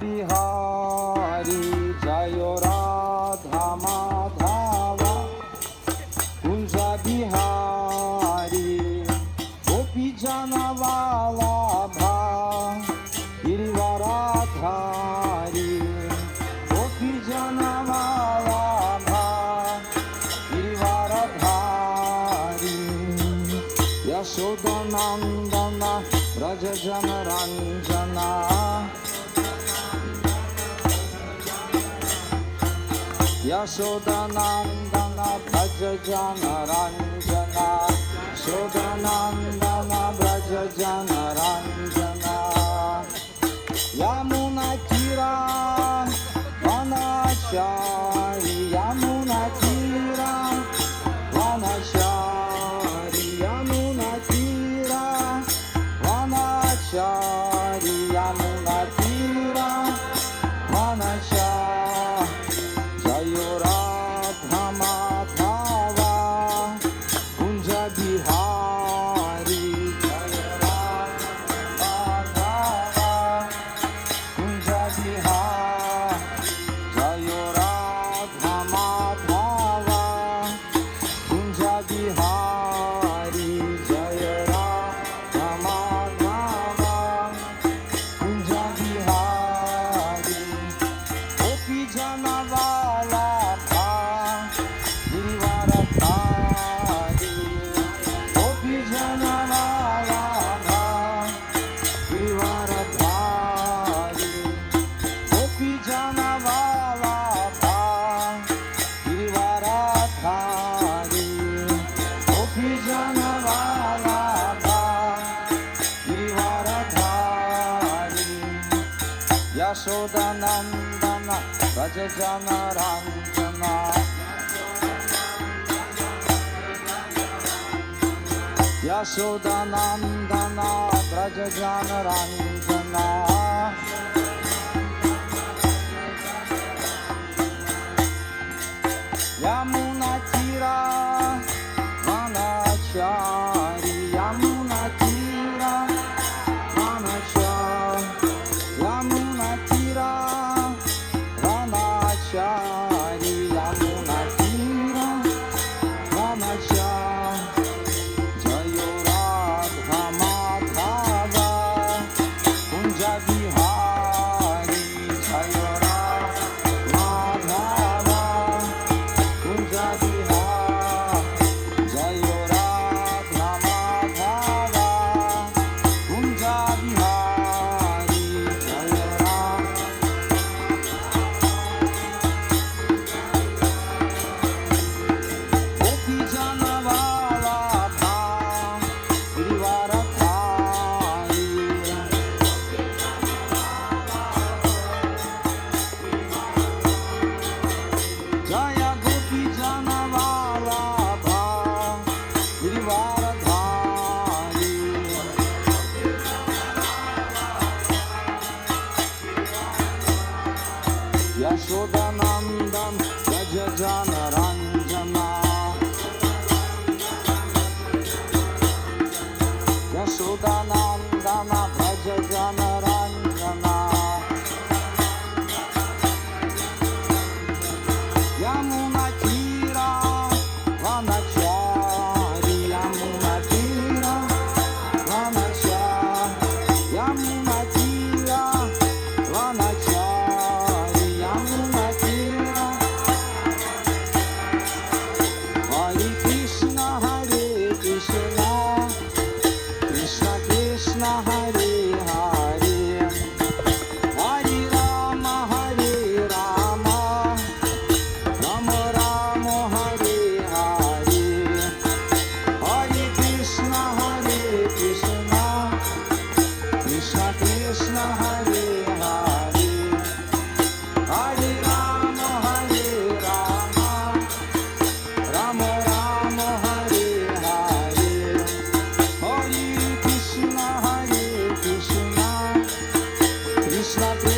बिहारी जय राधा माधवा कुंज बिहारी गोपी जन वल्लभा गिरिवरधारी गोपी जन वल्लभा गिरिवरधारी यशोदनंदन व्रज जन रंजना यशोदनंदन व्रज जन रंजना यशोदनंदन व्रज जन रंजना यमुना तीरा वनचारी यमुना तीरा वनचारी यमुना तीरा वनचारी यमुना तीरा वनचारी जय राधा माधवा कुंज बिहारी जय राधा माधवा कुंज बिहारी जय राधा माधवा कुंज बिहारी जय राधा माधवा कुंज बिहारी गोपी जन वल्लभा गिरिवरधारी गोपी जन वल्लभा गिरिवरधारी गोपी जन वल्लभा गिरिवरधारी गोपी जन वल्लभा गिरिवरधारी यशोदनंदन व्रज जन रंजना यशोदनंदन व्रज जन रंजना यमुना तीरा वनचारी यमुना तीरा वनचारी यमुना तीरा वनचारी यमुना तीरा वनचारी जय राधा माधवा कुंज बिहारी जय राधा माधवा कुंज बिहारी जय राधा माधवा कुंज बिहारी जय गोपी जन वल्लभा गिरिवरधारी जय गोपी जन वल्लभा गिरिवरधारी यशोदनंदन व्रज जन रंजना यशोदनंदन व्रज जन रंजना यमुना तीरा वनचारी यमुना तीरा वनचारी यमुना तीरा वनचारी यमुना तीरा हरे कृष्ण कृष्ण कृष्ण हरे हरे हरे राम राम राम हरे हरे हरे कृष्ण कृष्ण कृष्ण कृष्ण हरे हरे हरे राम राम राम हरे हरे हरे कृष्ण कृष्ण कृष्ण